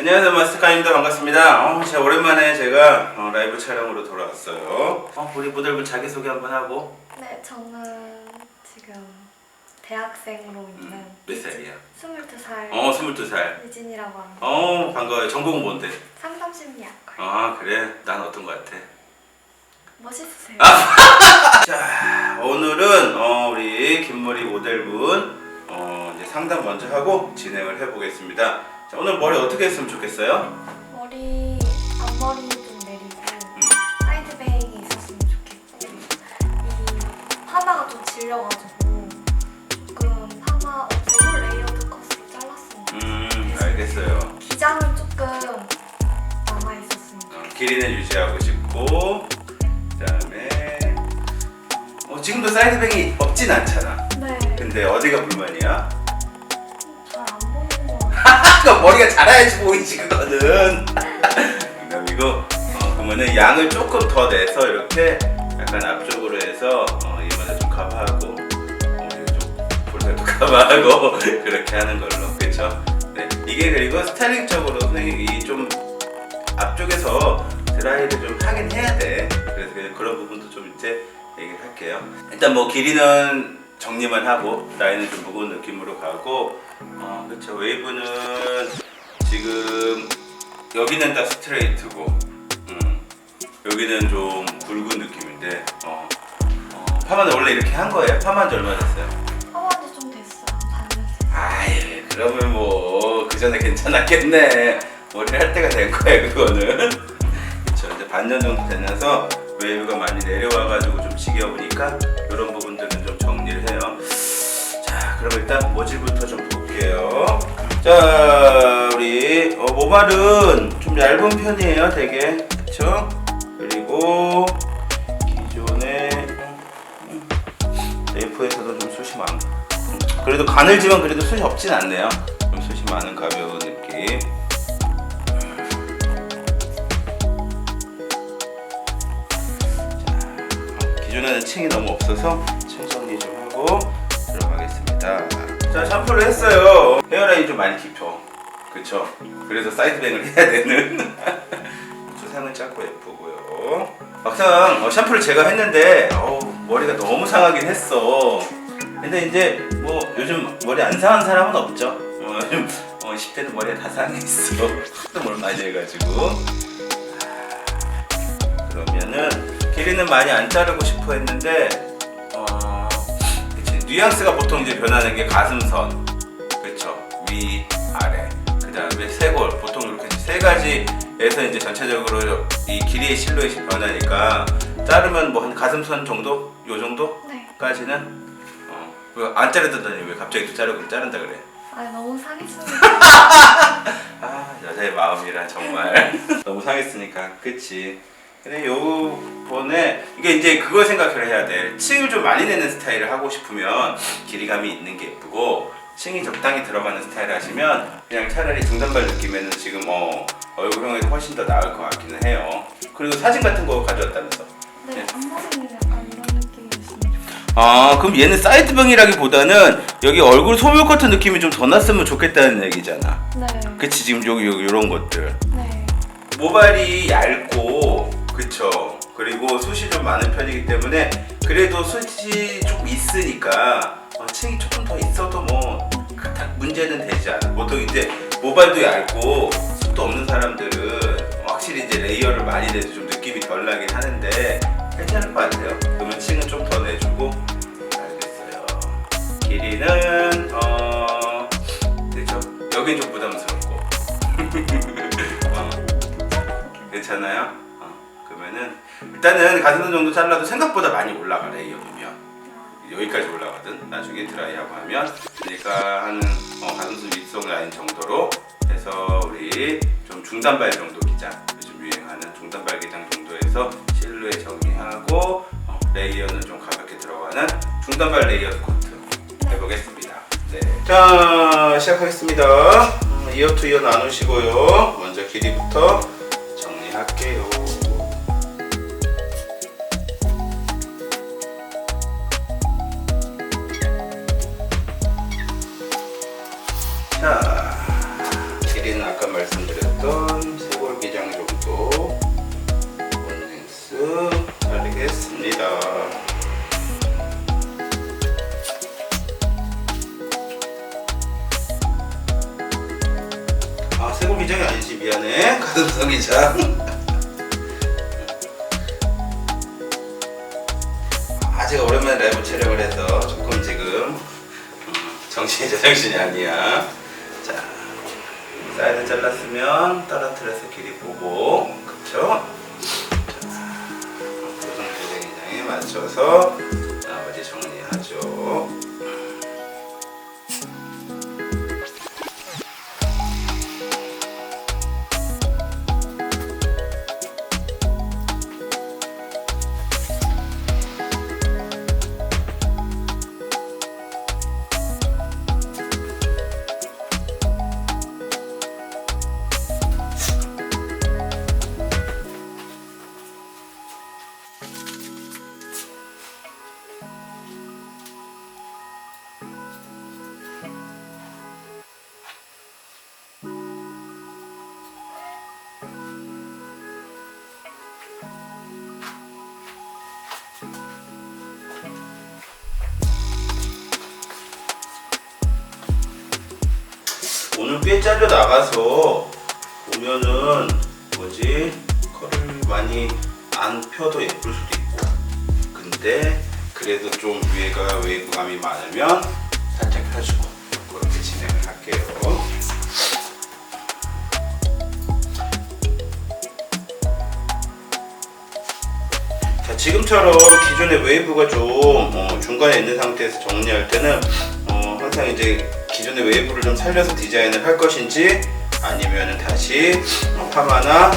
안녕하세요, 마스터카입니다. 반갑습니다. 제가 오랜만에 라이브 촬영으로 돌아왔어요. 우리 모델분 자기소개 한번 하고. 네, 저는 지금 대학생으로 있는 몇 살이야? 22살 22살. 유진이라고 합니다. 반가워요. 전공은 뭔데? 상담심리학과요. 그래? 난 어떤 거 같아? 멋있으세요. 자, 오늘은 우리 김머리 모델분 이제 상담 먼저 하고 진행을 해보겠습니다. 자, 오늘 머리 어떻게 했으면 좋겠어요? 머리 앞머리 좀 내리고 사이드뱅이 있었으면 좋겠고 이 파마가 좀 질려가지고 조금 파마 없애고 레이어드 컷으로 잘랐습니다. 알겠어요. 기장은 조금 남아있었습니다. 길이는 유지하고 싶고, 그다음에 지금도 사이드뱅이 없진 않잖아. 네. 근데 어디가 불만이야? 잘 안 보이는 거 같아요. 그러니까 머리가 자라야지 보이지 그거는. 농담이고, 그러면은 양을 조금 더 내서 이렇게 약간 앞쪽으로 해서 이마를 좀 커버하고 좀 볼살도 커버하고 그렇게 하는 걸로, 그렇죠? 네, 이게 그리고 스타일링적으로 선생님이 좀 앞쪽에서 드라이를 좀 하긴 해야 돼. 그래서 그런 부분도 좀 이제 얘기를 할게요. 일단 뭐 길이는 정리만 하고 라인은 좀 무거운 느낌으로 가고, 그렇죠. 웨이브는 지금 여기는 딱 스트레이트고, 여기는 좀 굵은 느낌인데, 파마는 원래 이렇게 한 거예요? 파마한 지 얼마 됐어요? 파마도 좀 됐어요. 반년 됐어요. 아예 그러면 뭐 그 전에 괜찮았겠네. 머리를 할 때가 된 거예요 그거는. 그렇죠. 이제 반년 정도 되면서 웨이브가 많이 내려와가지고 좀 지겨우니까 이런 부분들은 좀 정리를 해요. 자, 그럼 일단 모질부터 좀 볼게요. 자, 우리 모발은 좀 얇은 편이에요, 되게. 그렇죠? 그리고 기존에 F4에서도 좀 숱이 많고, 그래도 가늘지만 그래도 숱이 없진 않네요. 좀 숱이 많은 가벼운 느낌. 기존에는 층이 너무 없어서 층 정리 좀 하고 들어가겠습니다. 자, 샴푸를 했어요. 헤어라인이 좀 많이 깊어. 그쵸? 그래서 사이드뱅을 해야 되는. 수상은 작고 예쁘고요. 막상 샴푸를 제가 했는데 머리가 너무 상하긴 했어. 근데 이제 뭐 요즘 머리 안 상한 사람은 없죠. 요즘 10대는 머리가 다 상했어. 하도 뭘 많이 해가지고. 그러면은 길이는 많이 안 자르고 싶어 했는데, 그치. 뉘앙스가 보통 이제 변하는 게 가슴선, 그쵸? 위, 아래, 그 다음에 쇄골. 보통 이렇게 세 가지에서 이제 전체적으로 이 길이의 실루엣이 변하니까 자르면 뭐 한 가슴선 정도? 요 정도? 네. 까지는? 안 자르더니 왜 갑자기 또 자른다 그래? 아, 너무 상했습니다. 여자의 마음이라 정말. 너무 상했으니까, 그치? 근데 요번에 이게 이제 그걸 생각을 해야 돼. 층을 좀 많이 내는 스타일을 하고 싶으면 길이감이 있는 게 예쁘고, 층이 적당히 들어가는 스타일을 하시면 그냥 차라리 중단발 느낌에는 지금 얼굴형이 훨씬 더 나을 것 같기는 해요. 그리고 사진 같은 거 가져왔다면서? 네, 앞머리는 약간 이런 느낌이었으면 좋겠어요. 그럼 얘는 사이드뱅이라기보다는 여기 얼굴 소묘 같은 느낌이 좀 더 났으면 좋겠다는 얘기잖아. 네. 그치, 지금 여기 이런 것들. 네. 모발이 얇고, 그쵸. 그리고 숱이 좀 많은 편이기 때문에 그래도 숱이 좀 있으니까 층이 조금 더 있어도 뭐 그닥 문제는 되지 않아. 보통 이제 모발도 얇고 숱도 없는 사람들은 확실히 이제 레이어를 많이 내도 좀 느낌이 덜 나긴 하는데 괜찮을 것 같아요. 그러면 층은 좀 더 내주고. 알겠어요. 길이는 그쵸. 여긴 좀 부담스럽고. 괜찮아요? 그러면은 일단은 가슴선 정도 잘라도 생각보다 많이 올라가. 레이어이면 여기까지 올라가든 나중에 드라이하고 하면. 그러니까 한 가슴선 윗속 라인 정도로 해서 우리 좀 중단발 정도 기장, 요즘 유행하는 중단발 기장 정도에서 실루엣 정리하고 레이어는 좀 가볍게 들어가는 중단발 레이어 코트 해보겠습니다. 네. 자, 시작하겠습니다. 이어 투 이어 나누시고요. 먼저 길이부터 정리할게요. 자, 길이는 아까 말씀드렸던 미안해 가슴 기장. 제가 오랜만에 라이브 촬영을 해서 조금 지금 정신이 제정신이 아니야. 자, 사이드 잘랐으면 떨어뜨려서 길이 보고, 그쵸? 자, 고정 기장에 맞춰서 나머지 정리하죠. 오늘 꽤 잘려 나가서 보면은 뭐지 컬을 많이 안 펴도 예쁠 수도 있고, 근데 그래도 좀 위에가 웨이브감이 많으면 살짝 펴주고 그렇게 진행을 할게요. 자, 지금처럼 기존의 웨이브가 좀 중간에 있는 상태에서 정리할 때는 항상 이제 기존의 웨이브를 좀 살려서 디자인을 할 것인지 아니면 다시 파마나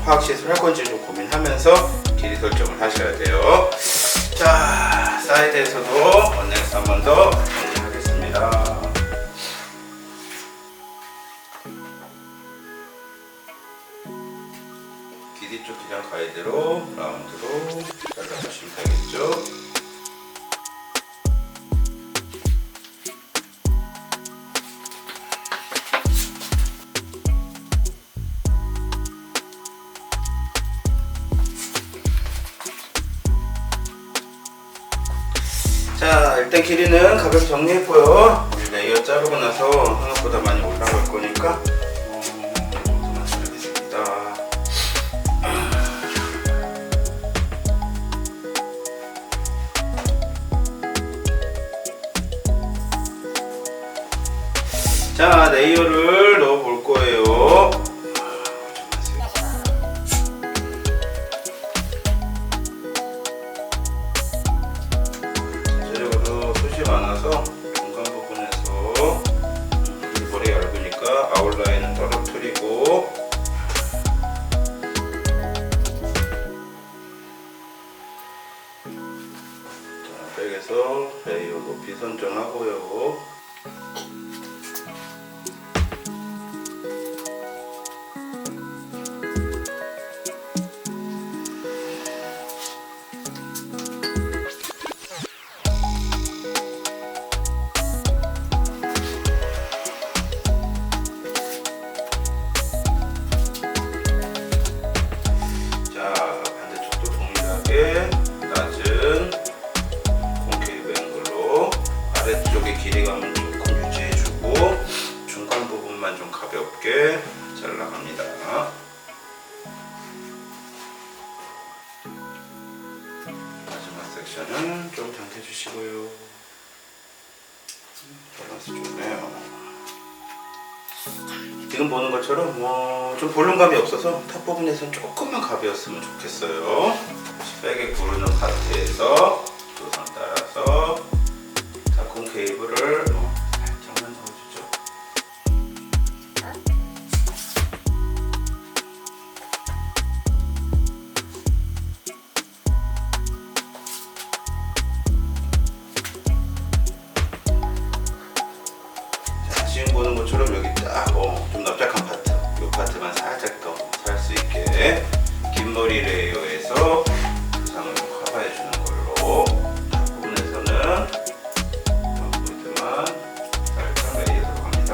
화학 시술 할 건지 좀 고민하면서 길이 설정을 하셔야 돼요. 자, 사이드에서도 언넥스 한 번 더 정리하겠습니다. 길이 쪽 기장 가이드로 라운드로 잘라주시면 되겠죠. 자, 일단 길이는 가볍게 정리했고요. 우리 레이어 자르고 나서 생각보다 많이 올라갈 거니까 정도만 자르겠습니다. 자, 레이어를 넣어 볼 거예요. 많아서 중간 부분에서 머리 얇으니까 아웃라인은 떨어뜨리고, 자, 백에서 레이어 높이 선정하고요. 낮은 콘케이브 앵글로 아래쪽의 길이감은 조금 유지해주고 중간 부분만 좀 가볍게 잘라갑니다. 마지막 섹션은 좀 당겨주시고요. 밸런스 좋네요. 지금 보는 것처럼 좀 볼륨감이 없어서 탑 부분에서는 조금만 가벼웠으면 좋겠어요. 백에 구르는 파트에서 두 손 따라서 탑콘 케이블을 살짝만 넣어주죠. 자, 지금 보는 것처럼 여기 딱 좀 납작한 파트, 이 파트만 살짝 더 살 수 있게 긴 머리 레이어에서 부상을 좀 커버해 주는 걸로 부분에서는 포인트만 살짝 레이어 들어갑니다.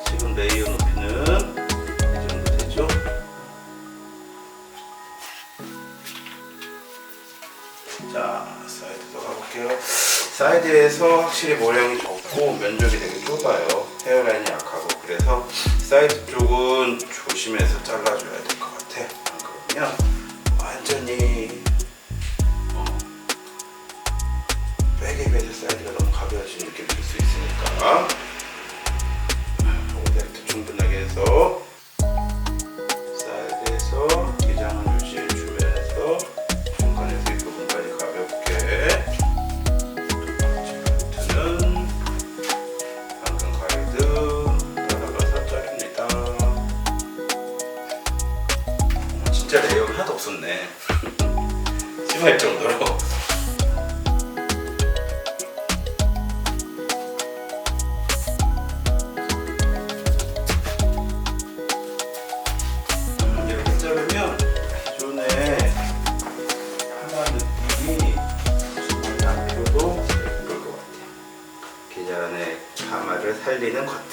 지금 레이어 높이는 이 정도 되죠? 자, 사이드도 가볼게요. 비해서 확실히 모량이 적고 면적이 되게 좁아요. 헤어라인이 약하고. 그래서 사이드 쪽은 조심해서 잘라줘야 될 것 같아. 안 그러면 완전히 백에 비해서 사이드가 너무 가벼워진 느낌이 들 수 있으니까 모델도 충분하게 해서 사이드에서 기장을 유지해주면서 중간에서 이 부분까지 가볍게. 는 방금 가이드 따라가서 자릅니다. 진짜 레이어가 하나도 없었네. 심할 정도로. 이렇게 자르면 기존에 하나 느낌이 많이 안 펴도 예쁠 것 같아요. 기존의 가마를 살리는 커트.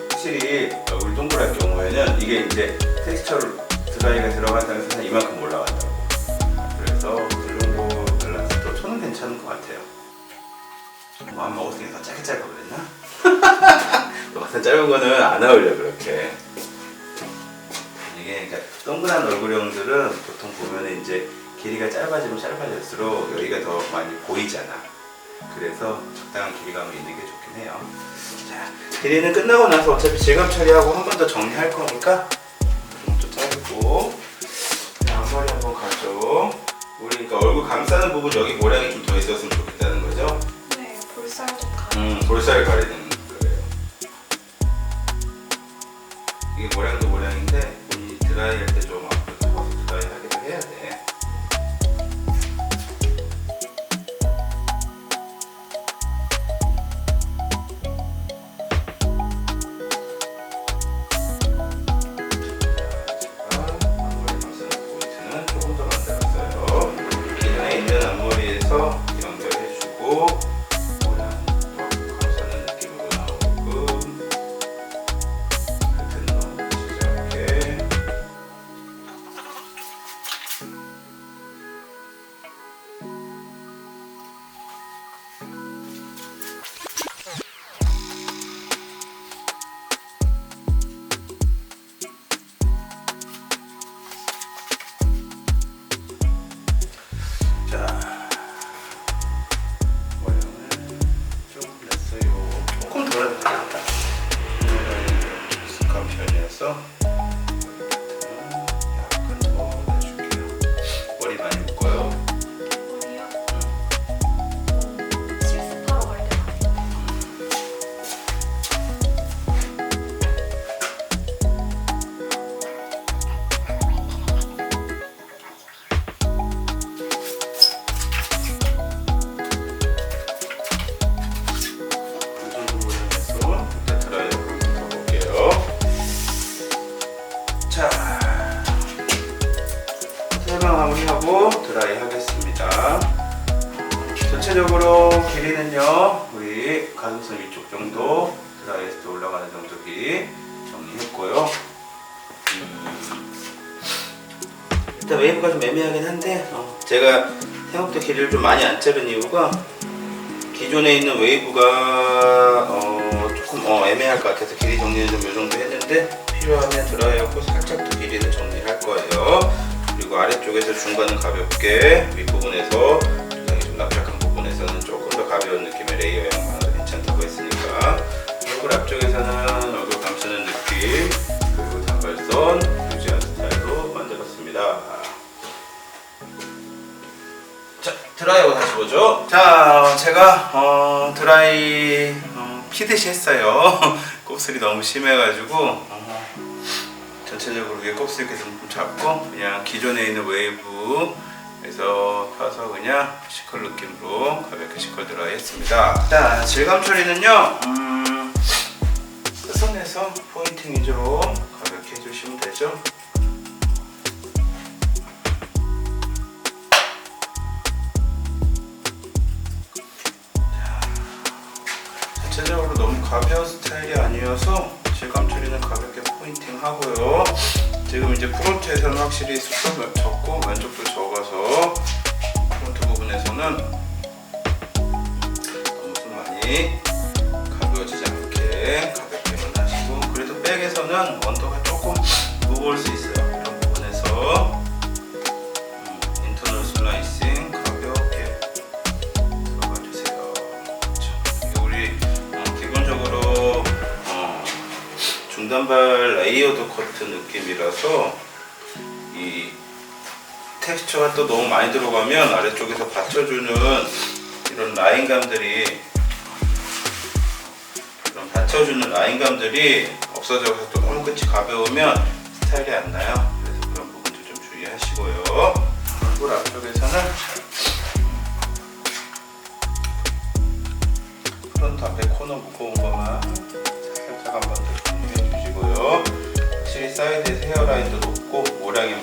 확실히 얼굴 동그랄 경우에는 이게 이제 텍스처로 드라이가 들어간 상태에서 이만큼 올라간다고. 그래서 이 정도 밸런스도 저는 괜찮은 것 같아요. 마음 먹었으니까 더 짧게 짧아 그랬나? 막상 짧은 거는 안 어울려 그렇게. 이게 그러니까 동그란 얼굴형들은 보통 보면은 이제 길이가 짧아지면 짧아질수록 여기가 더 많이 보이잖아. 그래서 적당한 길이감이 있는 게 좋긴 해요. 자, 길이는 끝나고 나서 어차피 질감 처리하고 한 번 더 정리할 거니까 좀 자르고. 앞머리 한번 가죠. 우리 그러니까 얼굴 감싸는 부분 여기 모량이 좀 더 있었으면 좋겠다는 거죠? 네, 볼살 좀 가려. 볼살 가리는 거예요. 이게 모량도 모량인데 이 드라이 할 때 좀 앞으로 접어서 드라이 하기도 해야 돼. 앞머리 감싸는 포인트는 조금 더 만들었어요. 기존에 있는 앞머리에서 연결해주고 모양 또 감싸는 느낌으로 나오게끔 끝은 너무 지저분하게. 자, 모양을 좀 냈어요. 조금 덜어도 되겠다. 익숙한 편이어서 약간 더 내줄게요. 머리 많이 묶어요. 머리요? 실습하러 갈 때 많이. 이 정도 모양에서 일단 드라이어 한번 더 볼게요. 자, 설명 마무리하고 드라이 하겠습니다. 전체적으로 길이는요, 우리 가슴선 위쪽 정도, 드라이에서 올라가는 정도 길이 정리했고요. 일단 웨이브가 좀 애매하긴 한데, 제가 생각보다 길이를 좀 많이 안 자른 이유가 기존에 있는 웨이브가 조금 애매할 것 같아서 길이 정리는 좀 이 정도 했는데, 필요하면 드라이하고 살짝 더 길이는 정리를 할 거예요. 그리고 아래쪽에서 중간은 가볍게, 윗부분에서 굉장히 좀 납작한 부분에서는 조금 더 가벼운 느낌의 레이어 양만으로 괜찮다고 했으니까 얼굴 앞쪽에서는 얼굴 감싸는 느낌, 그리고 단발선 유지하는 스타일로 만들었습니다. 자, 드라이어 다시 보죠. 자, 제가 드라이 피듯이 했어요. 곱슬이 너무 심해가지고 전체적으로 위에 곱슬 이렇게 좀 잡고 그냥 기존에 있는 웨이브에서 펴서 그냥 시컬 느낌으로 가볍게 시컬 드라이 했습니다. 자, 질감 처리는요, 끝선에서 해서 포인팅 위주로 가볍게 해주시면 되죠. 전체적으로 너무 가벼운 스타일이 아니어서 질감 처리는 가볍게 포인팅 하고요. 지금 이제 프론트에서는 확실히 숱도 적고 왼쪽도 적어서 프론트 부분에서는 너무 좀 많이 가벼워지지 않게 가볍게만 하시고, 그래도 백에서는 원도가 조금 무거울 수 있어요. 이런 부분에서 인터널 슬라이싱 가볍게 들어가 주세요. 그렇죠. 우리 기본적으로 중단발 레이어드 커트 느낌이라서 이 텍스처가 또 너무 많이 들어가면 아래쪽에서 받쳐주는 이런 라인감들이 없어져서 또 너무 끝이 가벼우면 스타일이 안 나요. 그래서 그런 부분도 좀 주의하시고요. 얼굴 앞쪽에서는 프론트 앞에 코너 무거운 것만 살짝 한번 더 정리해 주시고요. 확실히 사이드에서 헤어라인도 높고 모량이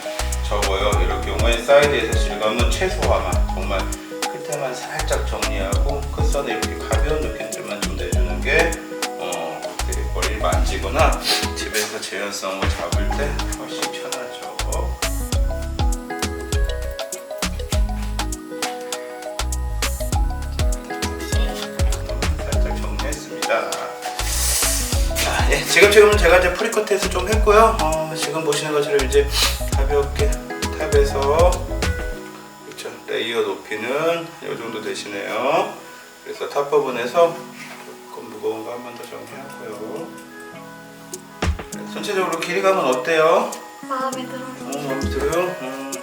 적어요. 이럴 경우에 사이드에서 질감은 최소화만, 정말 끝에만 살짝 정리하고 끝선에 이렇게 가벼운 느낌들만 좀 내주는 게 머리를 만지거나 집에서 재현성을 잡을 때 훨씬 편하죠. 살짝 정리했습니다. 예, 지금 제가 이제 프리커트에서 좀 했고요. 지금 보시는 것처럼 이제 가볍게 탑에서, 그렇죠, 레이어 높이는 이 정도 되시네요. 그래서 탑 부분에서 조금 무거운 거 한 번 더 정리하고요. 전체적으로 길이감은 어때요? 마음에 들어서. 마음에 들어요?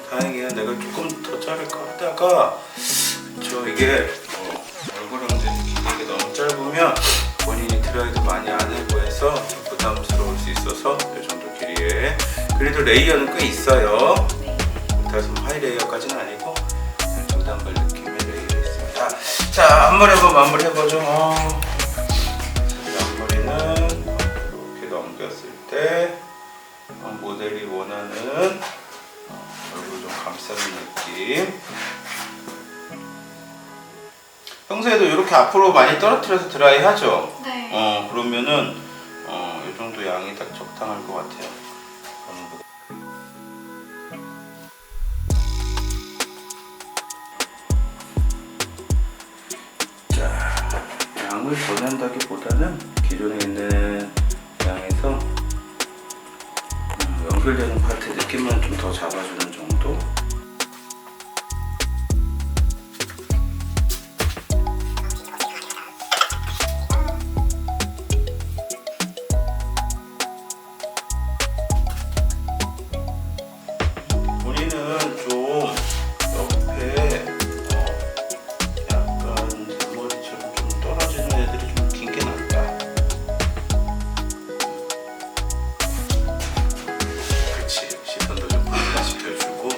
다행이에요. 내가 조금 더 자를까 하다가, 이게 얼굴은 길이가 너무 짧으면 본인이 드라이도 많이 안 하고 해서 좀 부담스러울 수 있어서 이 정도 길이에, 그래도 레이어는 꽤 있어요. 그래서 하이 레이어까지는 아니고 중단발 느낌의 레이어 있습니다. 자, 앞머리 한번 마무리 해보죠. 앞머리는 이렇게 넘겼을 때 모델이 원하는 얼굴 좀 감싸는 느낌. 평소에도 이렇게 앞으로 많이 떨어뜨려서 드라이 하죠? 네. 그러면은 이 정도 양이 딱 적당할 것 같아요. 자, 양을 더 낸다기보다는 기존에 있는 양에서 연결되는 파트 느낌만 좀 더 잡아주는 정도? 본인은 좀 옆에 약간 대머리처럼 좀 떨어지는 애들이 좀 긴 게 낫다. 그치, 시선도 좀 분산시켜주고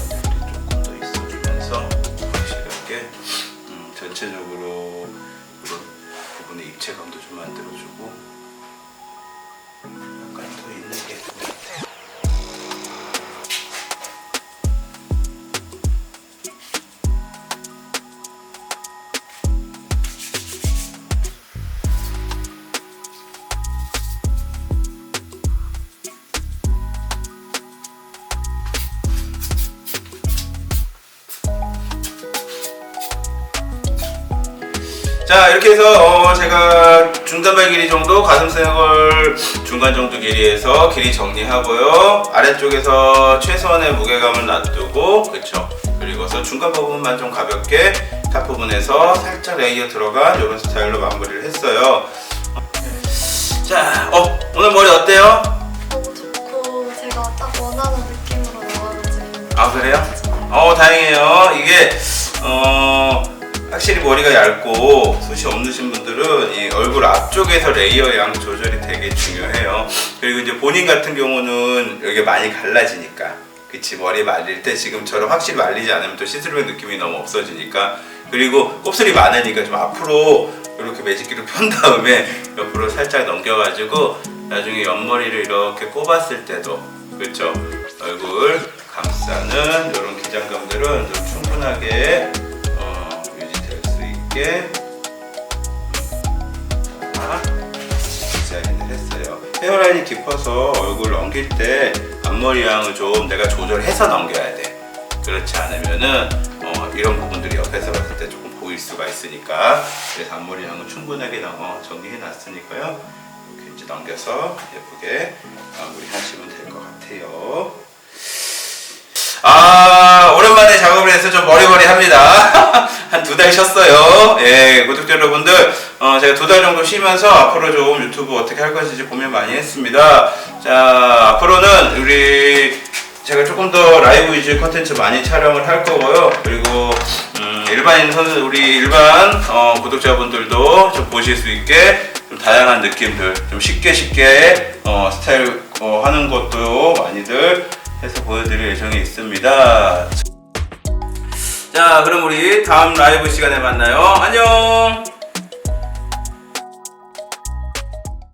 애들이 조금 더 있어주면서 확실하게 전체적으로 이런 부분의 입체감도 좀 만들어주고 약간 더 있는 게 같아요. 자, 이렇게 해서 제가 중단발 길이 정도, 가슴세골 중간 정도 길이에서 길이 정리하고요. 아래쪽에서 최소한의 무게감을 놔두고, 그쵸, 그리고서 중간 부분만 좀 가볍게, 탑 부분에서 살짝 레이어 들어간 이런 스타일로 마무리를 했어요. 자, 오늘 머리 어때요? 너무 좋고 제가 딱 원하는 느낌으로 나와가지고. 아, 그래요? 다행이에요. 이게 확실히 머리가 얇고 숱이 없으신 분들은 이 얼굴 앞쪽에서 레이어 양 조절이 되게 중요해요. 그리고 이제 본인 같은 경우는 여기 많이 갈라지니까, 그치, 머리 말릴 때 지금처럼 확실히 말리지 않으면 또 시스루의 느낌이 너무 없어지니까, 그리고 곱슬이 많으니까 좀 앞으로 이렇게 매직기를 편 다음에 옆으로 살짝 넘겨가지고 나중에 옆머리를 이렇게 꼽았을 때도 그렇죠. 얼굴 감싸는 이런 기장감들은 좀 충분하게 유지될 수 있게 디자인을 했어요. 헤어라인이 깊어서 얼굴 넘길 때 앞머리 양을 좀 내가 조절해서 넘겨야 돼. 그렇지 않으면은 이런 부분들이 옆에서 봤을 때 조금 보일 수가 있으니까 그래서 앞머리 양은 충분하게 정리해 놨으니까요. 이렇게 이제 넘겨서 예쁘게 마무리하시면 될 것 같아요. 오랜만에 작업을 해서 좀 머리머리합니다. 한 2달 쉬었어요. 예, 구독자 여러분들, 제가 2달 정도 쉬면서 앞으로 좀 유튜브 어떻게 할 것인지 고민 많이 했습니다. 자, 앞으로는 제가 조금 더 라이브 위주 컨텐츠 많이 촬영을 할 거고요. 그리고 우리 일반 구독자분들도 좀 보실 수 있게 좀 다양한 느낌들, 좀 쉽게 스타일 하는 것도 많이들 해서 보여드릴 예정에 있습니다. 자, 그럼 우리 다음 라이브 시간에 만나요. 안녕.